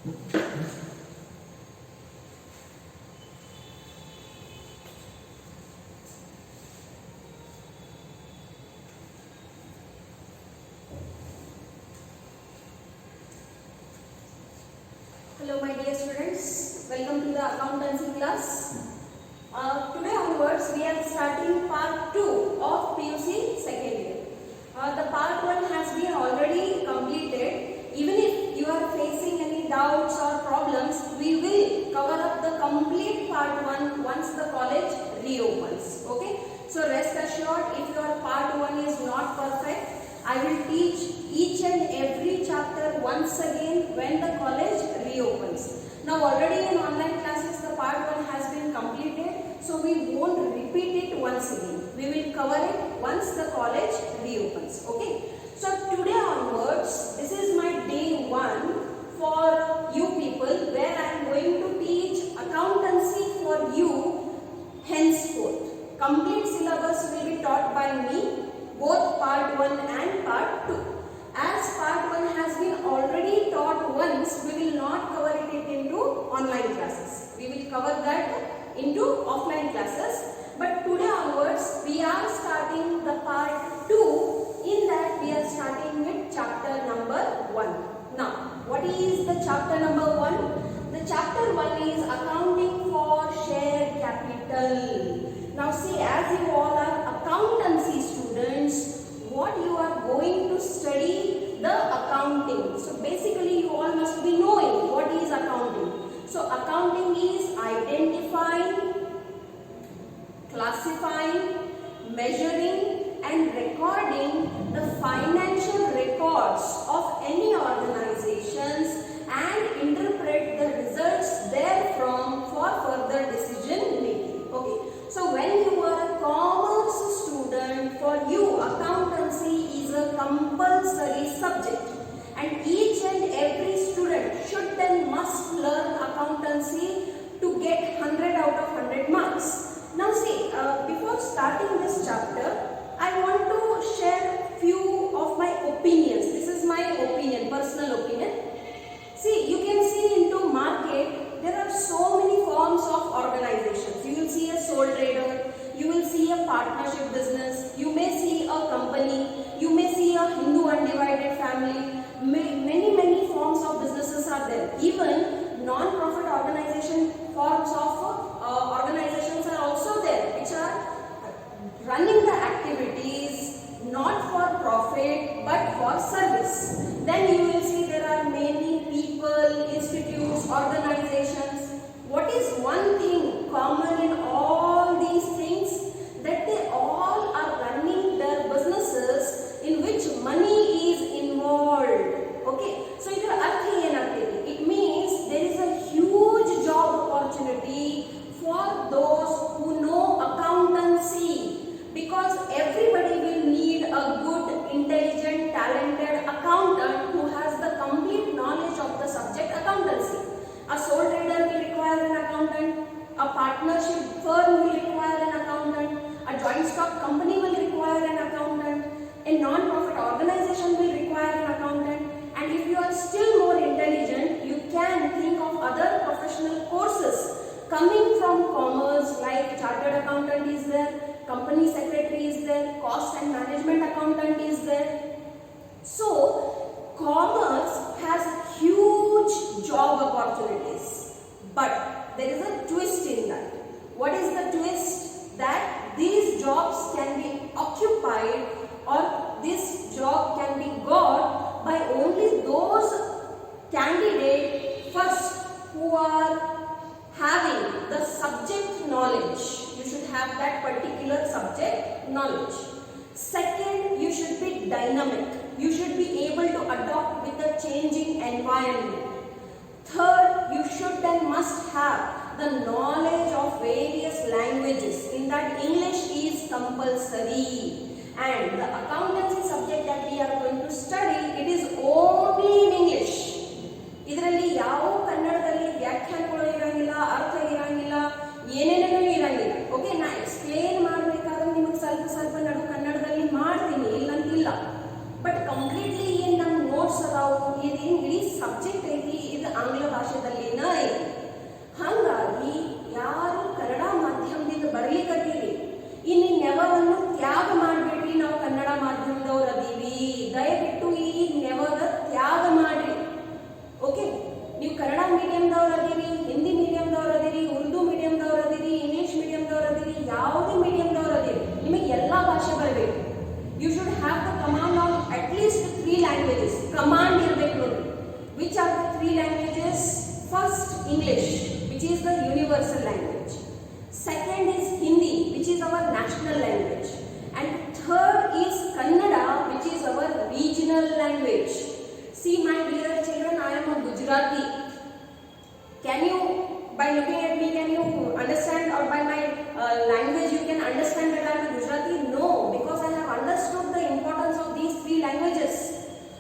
Hello my dear students, welcome to the accountancy class. Today onwards we are starting part 2 of PUC second year. The part 1 has been already completed. Even if you are facing any doubts or problems, we will cover up the complete part 1 once the college reopens. Okay? So rest assured, if your part 1 is not perfect, I will teach each and every chapter once again when the college reopens. Now already in online classes the part 1 has been completed, so we won't repeat it once again. We will cover it once the college reopens. Okay. So today onwards, this is my day 1 for you people, where I am going to teach accountancy for you henceforth. Complete syllabus will be taught by me, both part 1 and part 2. As part 1 has been already taught once, we will not cover it into online classes. We will cover that into offline classes. But today onwards, we are starting the part 2. In that, we are starting with chapter number 1. Now, what is the chapter number 1? The chapter 1 is accounting for share capital. Now see, as you all are accountancy students, what you are going to study the accounting. So basically you all must be knowing what is accounting. So accounting is identifying, classifying, measuring and recording the financial records of any organizations and interpret the results therefrom for further decision making. Okay. So when you are a commerce student, for you accountancy is a compulsory subject, and each and every student should and must learn accountancy to get 100 out of 100 marks. Now see, before starting this chapter, I want to share few of my opinions. This is my opinion, personal opinion. See, you can see into market, there are so many forms of organizations. You will see a sole trader, you will see a partnership business, you may see a company, you may see a Hindu undivided family. Many forms of businesses are there. Even non-profit organization forms of organizations are also there, which are running the activities not for profit but for service. Then you will see there are many people, institutes, organizations. What is one thing common in all these things? That they all are running their businesses in which money is involved. Okay, so it means there is a huge job opportunity for those who know accountancy, because everybody will need a good, intelligent, talented accountant who has the complete knowledge of the subject accountancy. A sole trader will require an accountant, a partnership firm will require an accountant, a joint stock company will require an accountant, a non-profit organization will require an accountant, and if you are still more intelligent, you can think of other professional courses coming from commerce, like chartered accountant is there, company secretary is there, cost and management accountant is there. So, commerce has huge job opportunities, but there is a twist in that. What is the twist? That these jobs can be occupied, or this job can be got by only those candidates first who are having the subject knowledge. You should have that particular subject knowledge. Second, you should be dynamic. You should be able to adapt with the changing environment. Third, you should and must have the knowledge of various languages. In that, English is compulsory. And the accountancy subject that we are going to study, it is only in English. ಇದರಲ್ಲಿ ಯಾವ ಕನ್ನಡದಲ್ಲಿ ವ್ಯಾಖ್ಯಾನಗಳು ಇರಂಗಿಲ್ಲ, ಅರ್ಥ ಇರಂಗಿಲ್ಲ, ಏನೇನೇನೂ ಇರಂಗಿಲ್ಲ. Okay, ನಾ explain ಮಾಡಬೇಕಾದ್ರೆ ನಿಮಗೆ ಸ್ವಲ್ಪ ನಡು ಕನ್ನಡದಲ್ಲಿ ಮಾಡ್ತೀನಿ, ಇಲ್ಲಂತಿಲ್ಲ. ಬಟ್ ಕಂಪ್ಲೀಟ್ಲಿ ಏನು ನಮ್ಮ ನೋಟ್ಸ್ ಅದಾವು, ಇದೇನು ಇಡೀ ಸಬ್ಜೆಕ್ಟ್ ಐತಿ, ಇದು ಆಂಗ್ಲ universal language. Second is Hindi, which is our national language. And third is Kannada, which is our regional language. See my dear children, I am a Gujarati. Can you, by looking at me, can you understand, or by my language you can understand that I am a Gujarati? No, because I have understood the importance of these three languages.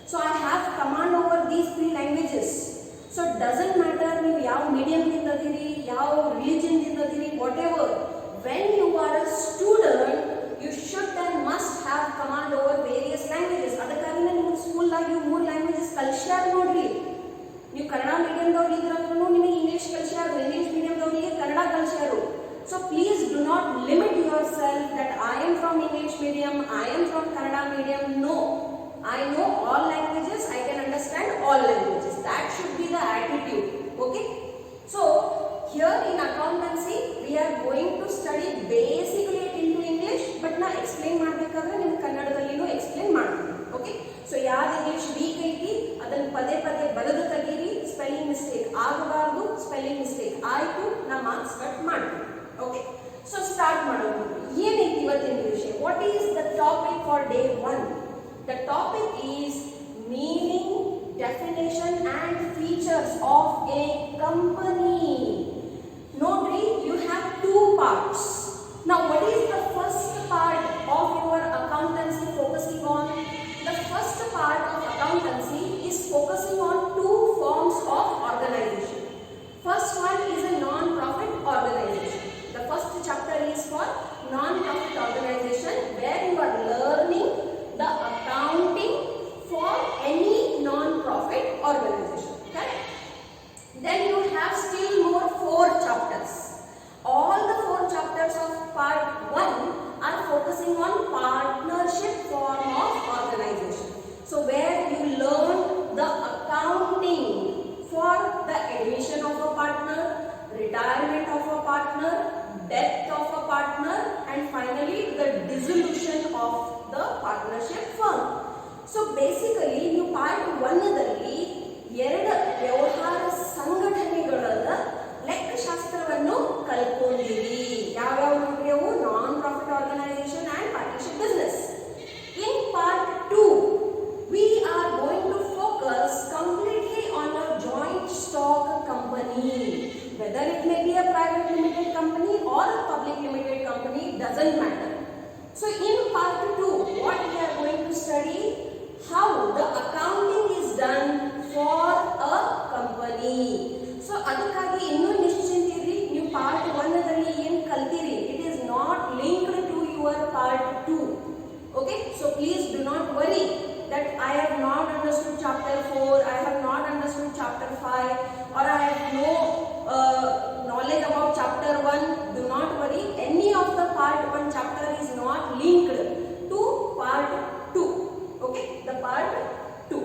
So I have command over these three languages. So it doesn't matter ನೀವು ಯಾವ medium ದಿಂದ ಅದೀರಿ, ಯಾವ religion ದಿಂದ ಅದೀರಿ, whatever. When you are a student, you should and must have command over various languages. ಅದಕ್ಕಾಗಿ ನಿಮಗೆ school ಆಗಿ 3 languages ಕಲಿಸ್ಯಾರ ನೋಡ್ರಿ. ನೀವು ಕನ್ನಡ ಮೀಡಿಯಂದವ್ರು ಇದ್ರಂದ್ರೂ ನಿಮಗೆ ಇಂಗ್ಲಿಷ್ ಕಲಿಸ್ಯಾರು, ಇಂಗ್ಲಿಷ್ ಮೀಡಿಯಂದವರಿಗೆ ಕನ್ನಡ ಕಲಿಸ್ಯಾರು. So please do not limit yourself that I am from English medium, I am from Kannada medium. No. I know all languages, I can understand all languages. That should be the attitude. Okay? So, here in accountancy, we are going to study basically into English, but na explain ಮಾಡಬೇಕಾದ್ರೆ ನಿಮಗೆ ಕನ್ನಡದಲ್ಲಿನೂ explain ಮಾಡ್ತೀನಿ. Okay? So, ಯಾರು English weak ಐತಿ ಅದನ್ನ ಪದೇ ಪದೇ ಬರೆದು ತೆಗೀರಿ. ಸ್ಪೆಲ್ಲಿಂಗ್ ಮಿಸ್ಟೇಕ್ ಆಗಬಾರದು. ಸ್ಪೆಲ್ಲಿಂಗ್ ಮಿಸ್ಟೇಕ್ ಆಯಿತು ನಾ ಮಾರ್ಕ್ಸ್ ಕಟ್ ಮಾಡ್ತೀನಿ. Okay? So, ಸ್ಟಾರ್ಟ್ ಮಾಡೋಣ. ಏನೈತಿ ಇವತ್ತಿನ ವಿಷಯ? What is the topic for day 1? The topic is meaning, definition and features of a company. Notary, you have 2 parts. Now, what is the first part of your accountancy focusing on? The first part of accountancy is focusing on 2 forms of organization. First one is a non-profit organization. The first chapter is for non-profit organization, where you are learning the accounting for any non-profit organization. Correct? Then you have still more 4 chapters. All the 4 chapters of part 1 are focusing on partnership form of organization. So where you learn the accounting for the admission of a partner, retirement of a partner, death of a partner, and finally the dissolution of the partnership firm. So basically ನೀವು part 1 ದಲ್ಲಿ 2 ವ್ಯವಹಾರ ಸಂಘಟನೆಗಳ ಲೆಕ್ಕಶಾಸ್ತ್ರವನ್ನು ಕಲ್ತ್ಕೊಂಡಿರಿ. ಯಾವ್ಯಾವ ನೋಡ್ರಿಯವು? Non profit organisation and partnership business. In part 2 we are going to focus completely on a joint stock company. Whether it may be a private limited company or a public limited company, doesn't matter. So in part 2, what we are going to study, how the accounting is done for a company. So ಅದಕ್ಕಾಗಿ ಇನ್ನೂ ನಿಶ್ಚಿಂತಿರಿ, ನೀವು part 1 ದಲ್ಲಿ ಏನು ಕಲ್ತಿರಿ, it is not linked to your part 2. Okay? So please do not worry that I have not understood chapter 4, I have not understood chapter 5, or I have no knowledge about chapter 1. Do not worry, any of the part 1 chapter is not linked to part 2. Okay, the part 2.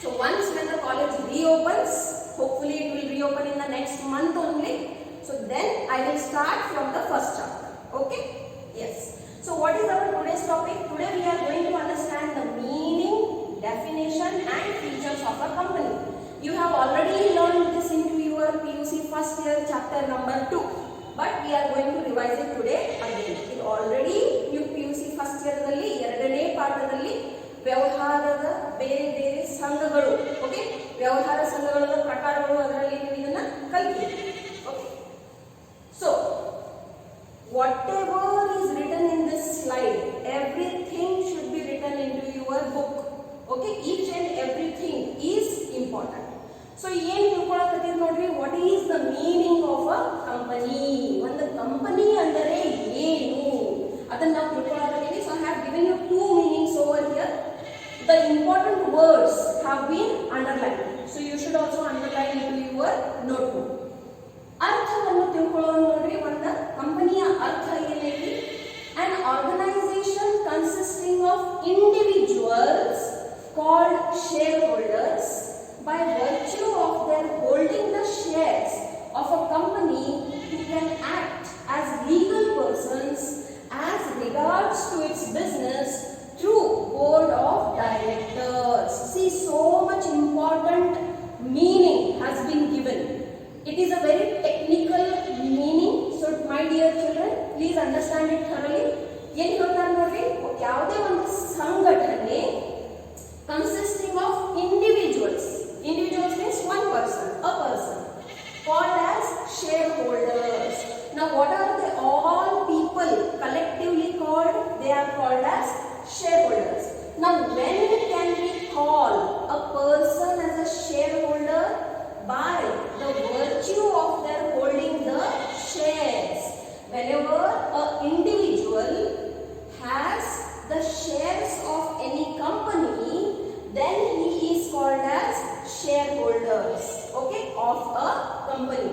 So once when the college reopens, hopefully it will reopen in the next month only, so then I will start from the first chapter. Okay? Yes. So what is our today's topic? Today we are going to understand the meaning, definition and features of a company. You have already learned this into your PUC first year chapter number 2, but we are going to revise it today again. It already you PUC first year dalli ಎರಡನೇ ಪಾಠದಲ್ಲಿ ವ್ಯವಹಾರದ ಬೇರೆ ಬೇರೆ ಸಂಘಗಳು, okay, ವ್ಯವಹಾರ ಸಂಘಗಳ ಪ್ರಕಾರಗಳು, ಅದರಲ್ಲಿ ನೀವು ಇದನ್ನ ಕಲಿತೀರಿ. Okay, so whatever is written in this slide, everything should be written into your book. Okay, each and everything is important. So ಏನು ತಿಳ್ಕೊಳ್ಳೋಕತ್ತೀರಿ ನೋಡ್ರಿ, what is the meaning of a company? ಒಂದು ಕಂಪನಿ ಅಂದರೆ ಏನು ಅದನ್ನ ನಾವು ತಿಳ್ಕೊಳ್ಳೋಕತ್ತೀವಿ. So I have given you 2 meanings over here. The important words have been underlined, so you should also underline into your notebook. ಅರ್ಥವನ್ನು ತಿಳ್ಕೊಳ್ಳೋಣ ನೋಡ್ರಿ. ಒಂದು ಕಂಪನಿಯ ಅರ್ಥ ಏನೈತಿ? An organization consisting of individuals called shareholders, by virtue of their holding the shares of a company, who can act as legal persons as regards to its business through board of directors. See, so much important meaning has been given. It is a very technical my dear children, please understand it thoroughly. ಏನು ಹೇಳ್ತಾರೆ ನೋಡ್ರಿ, ಯಾವುದೇ ಒಂದು ಸಂಘಟನೆ consisting of individuals means one person, a person, called as shareholders. Now what are they? All people collectively called, they are called as shareholders. Now when can we call a person as a shareholder? By the virtue of their holding the shares. Whenever an individual has the shares of any company, then he is called as shareholders, okay, of a company.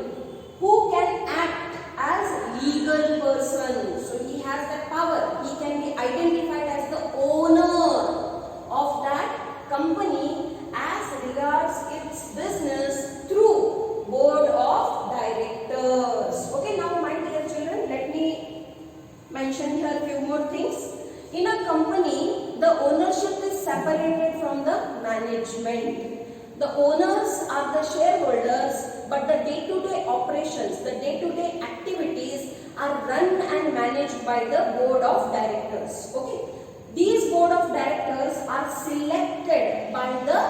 Who can act as legal person? So he has that power. He can be identified as the owner of that company as regards its business through board of directors. Okay, now my dear children, let me mention here few more things. In a company, the ownership is separated from the management. The owners are the shareholders, but the day-to-day operations, the day-to-day activities are run and managed by the board of directors. Okay, these board of directors are selected by the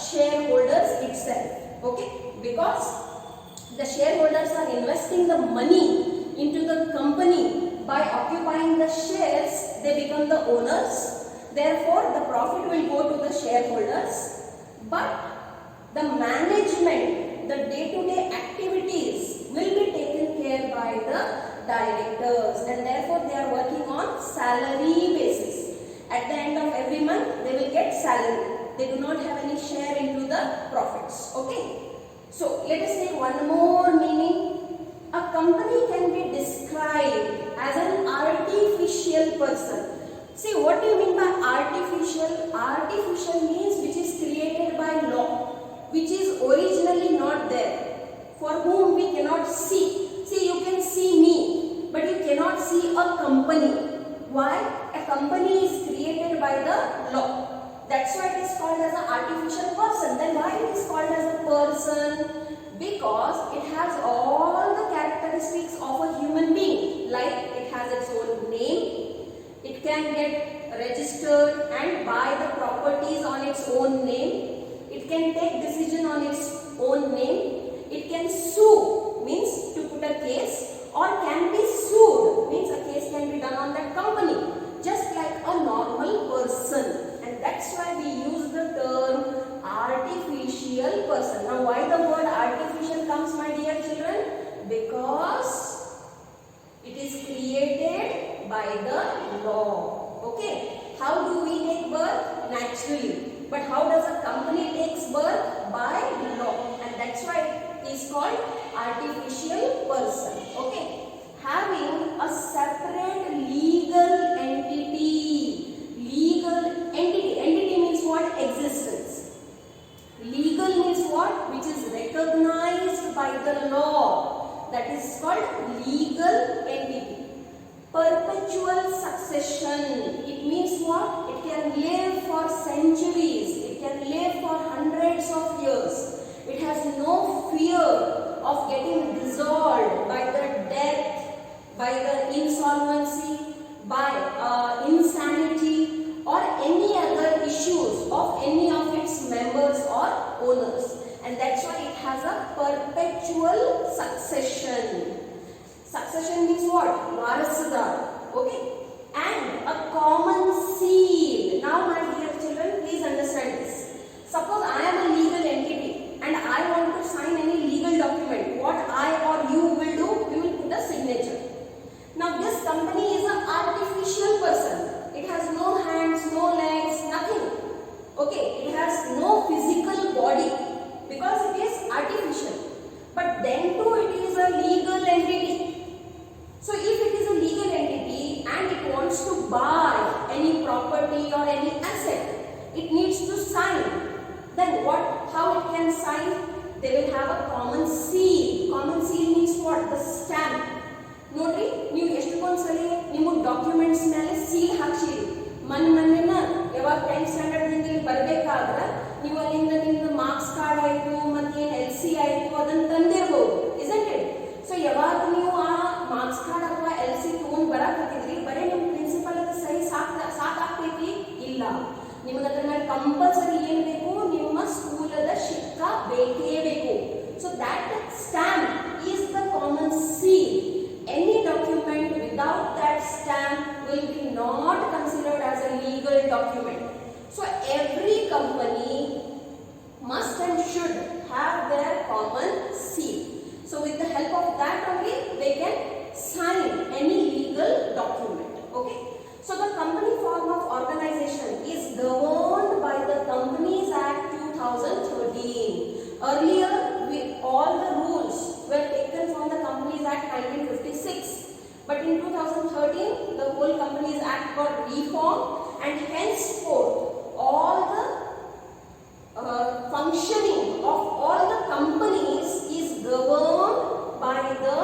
shareholders itself. Okay, because the shareholders are investing the money into the company. By occupying the shares, they become the owners. Therefore, the profit will go to the shareholders. But the management, the day-to-day activities will be taken care by the directors, and therefore they are working on salary basis. At the end of every month, they will get salary. They do not have any share into the profits. Okay. So let us take one more meaning. A company can be described as an artificial person. See, what do you mean by artificial? Artificial means which is created by law, which is originally not there, for whom we cannot see. See, you can see me, but you cannot see a company. Why? A company is created by the law. That's why it is called as an artificial person. Then why it is called as a person? Because it has all the characteristics of a human being. Like it has its own name, it can get registered and buy the properties on its own name, it can take decision on its own name, it can sue, means to put a case, or can be sued, means a case can be done on that company, just like a normal person. And that's why we use the term artificial person. Now why the word artificial comes, my dear children? Because it is created by the law. Okay, how do we take birth? Naturally. But how does a company takes birth? By law. And that's why it is called artificial person. Okay, having a separate legal entity. Legal entity. Entity means what? Existence. Legal means what? Which is recognized by the law. That is called legal entity. Perpetual succession. It means what? It can live for centuries. It can live for hundreds of years. It has no fear of getting dissolved by the death, by the insolvency, by insanity, or any other issues of any of its members or owners. And that's why it has a perpetual succession. Succession means what? Varasadar. Okay. And a common seal. Now my dear children, please understand this. Suppose I am a legal entity and I want to sign any legal document. What I or you will do? We will put a signature. Now this company is an artificial person. It has no hands, no legs, nothing. Okay. It has no physical body, because it is artificial. But then too it is a legal entity. So if it is a legal entity and it wants to buy any property or any asset, it needs to sign. Then what? How it can sign? They will have a common seal. Common seal means what? The stamp. ನೋಡ್ರಿ, ನೀವು ಎಷ್ಟೊಂದ್ಸಲಿ ನಿಮ್ಮ documents ಮೇಲೆ seal ಹಾಕ್ಸಿರಿ. ಮೊನ್ನೆನ ಯಾವಾಗ 10th standard ನಿಂದ ಇಲ್ಲಿ ಬರಬೇಕಾದ್ರೆ ನೀವು ಅಲ್ಲಿಂದ ನಿಮ್ದು ಮಾರ್ಕ್ಸ್ ಕಾರ್ಡ್ ಆಯಿತು ಮತ್ತು LC ಆಯಿತು ಅದನ್ನು ತಂದಿರಬಹುದು, isn't it? ಸೊ ಯಾವಾಗ ನೀವು ಆ marks common seal. So with the help of that only they can sign any legal document. Okay. So the company form of organization is governed by the Companies Act 2013. Earlier all the rules were taken from the Companies Act 1956. But in 2013 the whole Companies Act got reformed, and henceforth all the functioning of all the companies is governed by the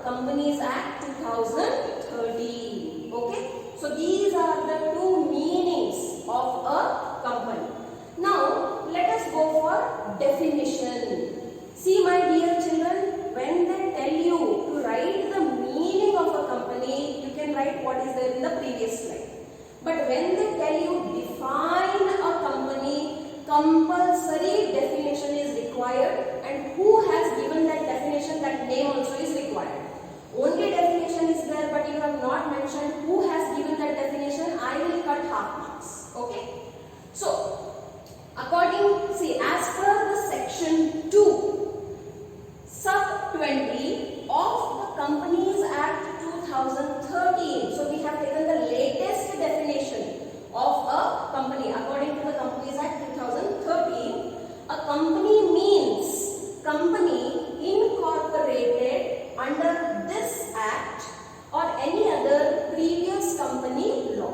Companies Act 2013. Okay. So these are the two meanings of a company. Now let us go for definition. See my dear children, when they tell you to write the meaning of a company, you can write what is there in the previous slide. But when they tell you define a company, compulsory definition is required, and who has given that definition, that name also is required. Only definition is there, but you have not mentioned who has given that definition. I will cut half marks. Okay. So according, see, as per the section 2 sub 20 of the Companies Act 2013. So we have taken the latest definition of a company. According to the Companies Act 2013, a company means company incorporated under this act or any other previous company law.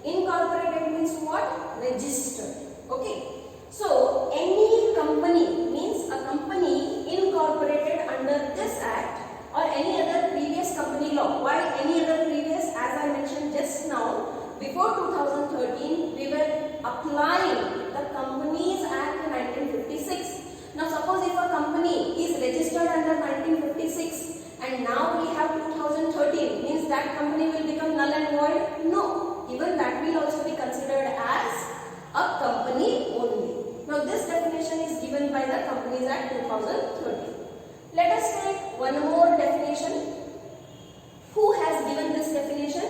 Incorporated means what? Registered. Okay. So any company means a company incorporated under this act or any other previous company law. Why any other previous? As I mentioned just now, before 2013 we were applying the Companies Act 1956. Now suppose if a company is registered under 1956 and now we have 2013, means that company will become null and void? No, even that will also be considered as a company only. Now this definition is given by the Companies Act 2013. Let us take one more definition. Who has given this definition?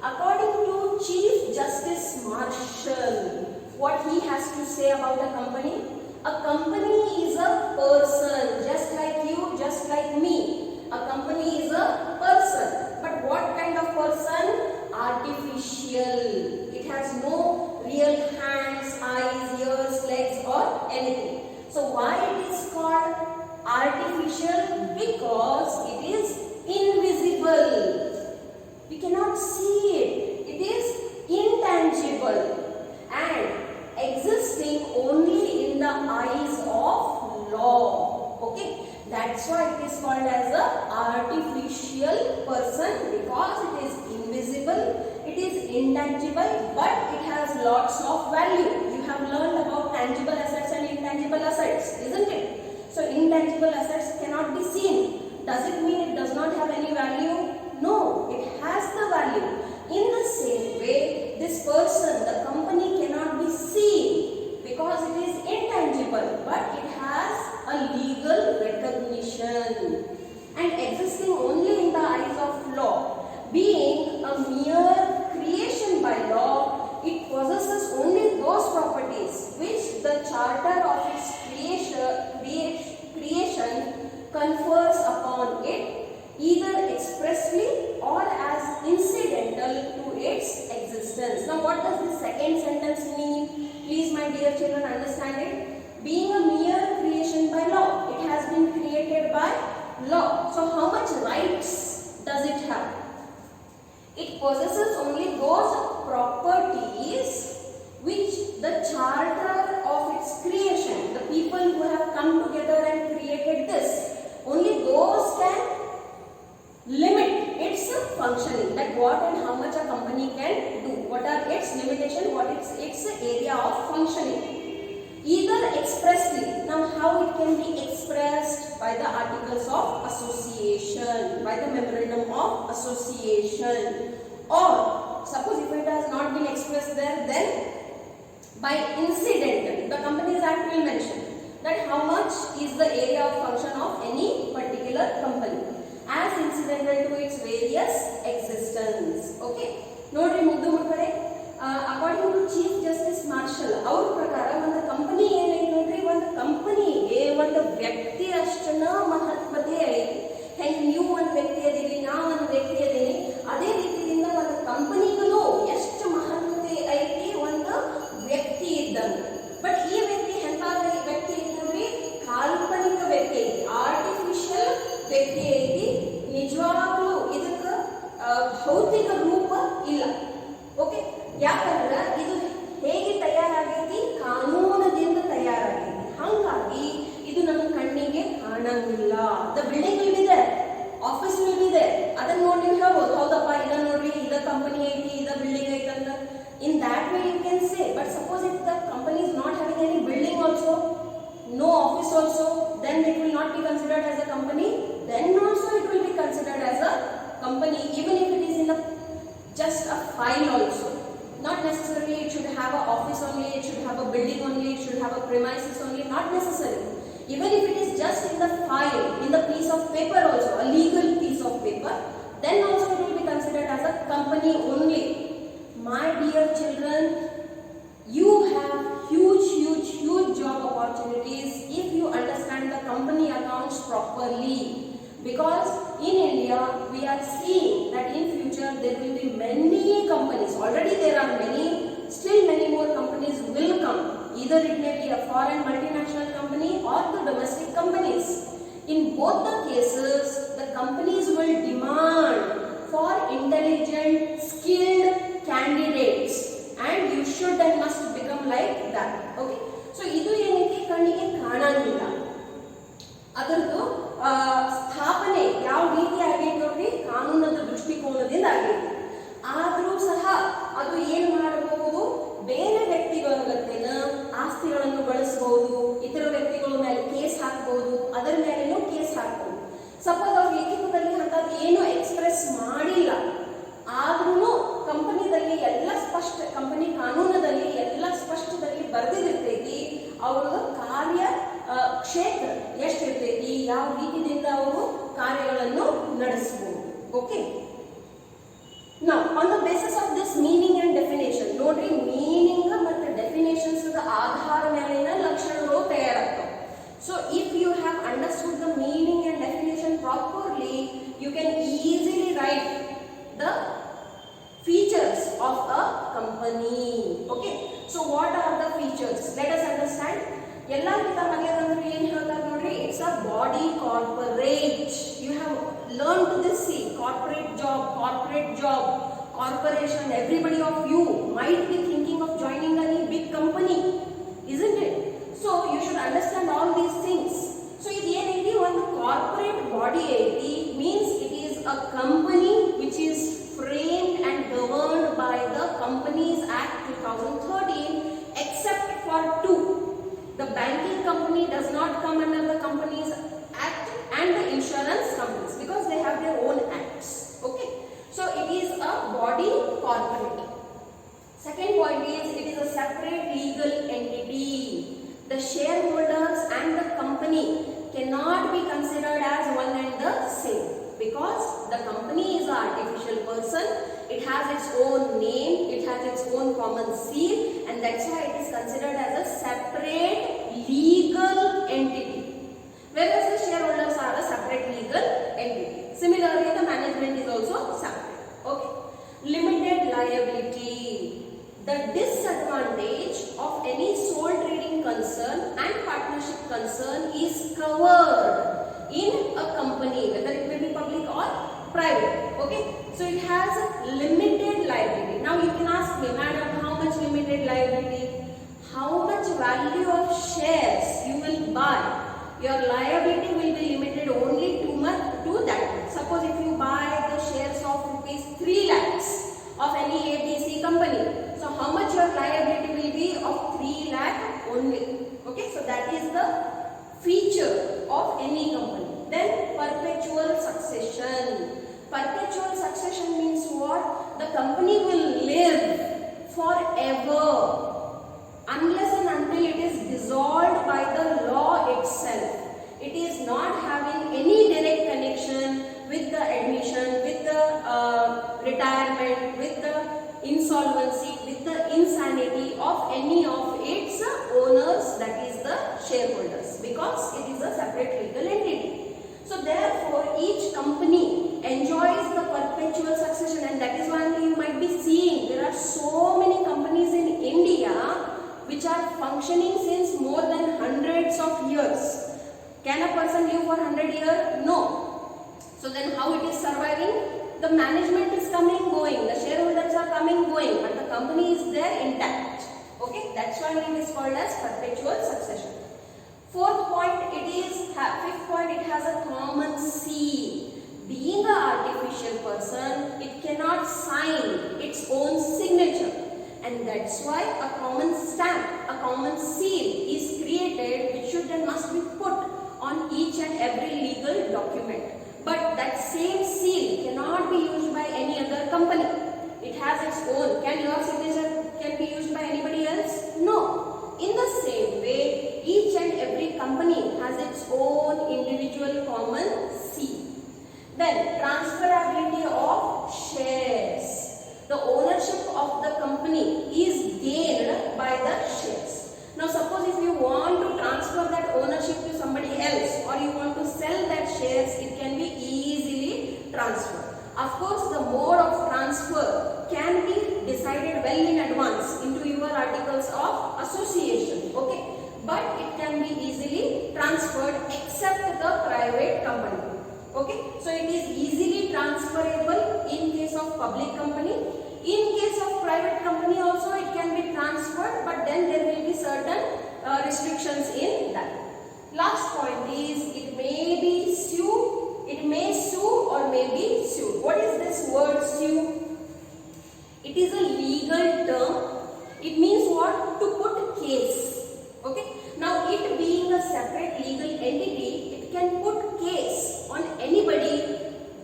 According to Chief Justice Marshall, what he has to say about a company? A company is a person, just like you, just like me. A company is a person. But what kind of person? Artificial. It has no real hands, eyes, ears, legs or anything. So why it is called artificial? Because it is invisible. We cannot see it. It is intangible and existing only in the eyes of law. Okay. That's why it is called as a artificial person, because it is invisible, it is intangible, but it has lots of value. You have learned about tangible assets and intangible assets, isn't it? So intangible assets cannot be seen. Does it mean it does not have any value? No, it has the value. In the same way, this person, the company, cannot be seen because it is intangible, but it has a legal recognition and existing only in the eyes of law. Being a mere creation by law, it possesses only those properties which the charter of its creation confers upon it, either expressly or as incidental to its existence. Now what does the second sentence mean? Please my dear children understand it. Being a mere creation by law, it has been created by law. So how much rights does it have? It possesses only those properties which the charter of its creation, the people who have come together and created this, only those can limit its functioning, that what and how much a company can do, what are its limitations, what is its area of functioning. Either expressly, now how it can be expressed? By the articles of association, by the memorandum of association, or suppose if it has not been expressed there, then by incidental. The Companies Act will mention that how much is the area of function of any particular company as incidental to its various existence. Okay. Nodri muddu mukkade, according to Chief Justice Marshall, our prakara ಒಂದು company ಏನೈತೆ ನೋಡ್ರಿ, ಒಂದು ಕಂಪನಿಗೆ ಒಂದು ವ್ಯಕ್ತಿ ಎಷ್ಟನ ಮಹತ್ವತೆ ಐತಿ. ಹೆಂಗ್ ನೀವು ಒಂದು ವ್ಯಕ್ತಿ ಅದೀರಿ, ನಾ ಒಂದು ವ್ಯಕ್ತಿ ಅದೀನಿ, ಅದೇ ರೀತಿಯಿಂದ ಒಂದು ಕಂಪನಿಗೂ ಎಷ್ಟು ಮಹತ್ವತೆ ಐತಿ ಒಂದು ವ್ಯಕ್ತಿ ಇದ್ದಂಗೆ. ಬಟ್ ಈ ವ್ಯಕ್ತಿ ಎಂತ ವ್ಯಕ್ತಿ ಐತಿ, ಕಾಲ್ಪನಿಕ ವ್ಯಕ್ತಿ ಐತಿ, ಆರ್ಟಿಫಿಷಿಯಲ್ ವ್ಯಕ್ತಿ ಐತಿ. ನಿಜವಾಗ್ಲೂ ಇದಕ್ಕ ಭೌತಿಕ ರೂಪ ಇಲ್ಲ. ಓಕೆ, ಯಾಕಂದ್ರೆ ಇದು ಹೇಗೆ ತಯಾರಾಗೈತಿ, ಕಾನೂನದಿಂದ ತಯಾರಾಗೈತಿ. ಹಾಗಾಗಿ ಇದು ನಮ್ಮ ಕಣ್ಣಿಗೆ ಕಾಣಂಗಿಲ್ಲ. The building will be there, office will be there, ಅದನ್ನ ನೋಡಿ ನೀವು ಹೇಳ್ಬೋದು, ಹೌದಪ್ಪ ಇದ ನೋಡ್ರಿ, ಇದ ಕಂಪನಿ ಐತಿ, ಇದ ಬಿಲ್ಡಿಂಗ್ ಐತಿ ಅಂತ. In that way you can say. But suppose if the company is not having any building also, no office also, then it will not be considered as a company. Then also it will be considered as a company, even if it is in a just a file also. Not necessarily it should have a office only, it should have a building only, it should have a premises only, not necessary. Even if it is just in the file, in the piece of paper also, a legal piece of paper, then also it will be considered as a company only. My dear children, you have huge job opportunities if you understand the company accounts properly. Because in India, we are seeing that in future there will be many companies. Already there are many, still many more companies will come. Either it may be a foreign multinational company or the domestic companies. In both the cases, the companies will demand for intelligent, skilled candidates, and you should and must become like that. Okay, so idu ಏನೈತಿ, ಕಣ್ಣಿಗೆ ಕಾಣಂಗಿಲ್ಲ. ಅದರದ್ದು ಸ್ಥಾಪನೆ ಯಾವ ರೀತಿ ಆಗೈತಿ ನೋಡ್ರಿ, ಕಾನೂನದ ದೃಷ್ಟಿಕೋನದಿಂದ ಆಗೈತಿ. ಆದರೂ ಸಹ ಅದು ಏನ್ ಮಾಡಬಹುದು, ಬೇರೆ ವ್ಯಕ್ತಿಗಳ ಗತ್ತೆನ ಆಸ್ತಿಗಳನ್ನು ಬಳಸಬಹುದು, ಇತರ ವ್ಯಕ್ತಿಗಳ ಮೇಲೆ ಕೇಸ್ ಹಾಕಬಹುದು, ಅದರ ಮೇಲೇನೂ ಕೇಸ್ ಹಾಕಬಹುದು. ಸಪೋಸ್ ಅವ್ರು ಲಿಖಿತದಲ್ಲಿ ಅಂತದ್ದು ಏನು ಎಕ್ಸ್ಪ್ರೆಸ್ ಮಾಡಿಲ್ಲ, ಆದ್ರೂ ಕಂಪನಿದಲ್ಲಿ ಎಲ್ಲ ಸ್ಪಷ್ಟ, ಕಂಪನಿ ಕಾನೂನದಲ್ಲಿ ಎಲ್ಲ ಸ್ಪಷ್ಟದಲ್ಲಿ ಬರೆದಿರ್ತೈತಿ ಅವರ ಕಾರ್ಯ ಕ್ಷೇತ್ರ ಎಷ್ಟಿರ್ತೈತಿ, ಯಾವ ರೀತಿಯಿಂದ ಅವರು ಕಾರ್ಯಗಳನ್ನು ನಡೆಸಬಹುದು. ಓಕೆ, ನಾವು on the basis of this meaning and definition, ನೋಡ್ರಿ ಮೀನಿಂಗ್ ಮತ್ತು ಡೆಫಿನೇಷನ್ಸ್ ಆಧಾರ ಮೇಲಿನ ಲಕ್ಷಣಗಳು ತಯಾರಾಗ್ತವೆ. So if you have understood the meaning and definition properly, you can easily write the features of a company. Okay, so what are the features? Let us understand. ಎಲ್ಲಕ್ಕಿಂತ ಮೊದಲನೇದಂದ್ರೆ ಏನು ಹೇಳ್ತಾರೆ ನೋಡ್ರಿ, it's a body corporate. You have learn to this. See, corporate job, corporation. Everybody of you might be thinking of joining any big company, isn't it? So you should understand all these things. So ಇದು ಏನೈತಿ, ಒಂದು corporate body ಐತಿ, means it is a company which is framed and governed by the Companies Act 2013, except for two. The banking company does not come under the Companies Act and the insurance companies because they have their own acts. Okay, so it is a body corporate. Second point is, it is a separate legal entity. The shareholders and the company cannot be considered as one and the same, because the company is an artificial person. It has its own name, it has its own common seal, and that's why it is considered as a separate legal entity, whereas the shareholders are a separate legal entity. Similarly, the management is also separate. Okay, limited liability. The disadvantage of any sole trading concern and partnership concern is covered in a company, whether it may be public or private. Okay, so it has limited liability. Now you can ask me, madam, how much limited liability? How much value of shares you will buy? Your liability will be limited only to that. Suppose if you buy the shares of rupees 3 lakhs of any ABC company, so how much your liability will be of 3 lakh only. Okay, so that is the feature of any company. Then perpetual succession. Perpetual succession means what? The company will live forever unless and until it is dissolved by the law itself. It is not having any direct connection with the admission, with the retirement, with the insolvency, with the insanity of any of its owners, that is the shareholders, because it is a separate legal entity. are so many companies in India which are functioning since more than hundreds of years. Can a person live for 100 years? No. So then how it is surviving? The management is coming, going, the shareholders are coming, going, but the company is there intact. Okay, that's why it is called as perpetual succession. Fifth point, it has a common seal. Being an artificial person, it cannot sign its own signature, and that's why a common stamp, a common seal is created which should and must be put on each and every legal document. But that same seal cannot be used by any other company. It has its own. Can your signature can be used by anybody else? No. In the same way, each and every company has its own individual common seal. Then, transferability of shares. The ownership of the company is gained by the shares. Now, suppose if you want to transfer that ownership to somebody else, or you want to sell that shares, it can be easily transferred. Of course, the mode of transfer can be decided well in advance into your articles of association. Okay, but it can be easily transferred except the private company. Okay, so it is easily transferable in case of public company. In case of private company also it can be transferred, but then there will be certain restrictions in that. Last point is it may be sue, it may sue or may be sued. What is this word sue? It is a legal term. It means what? To put case. Okay. Now it being a separate legal entity, it can put case on anybody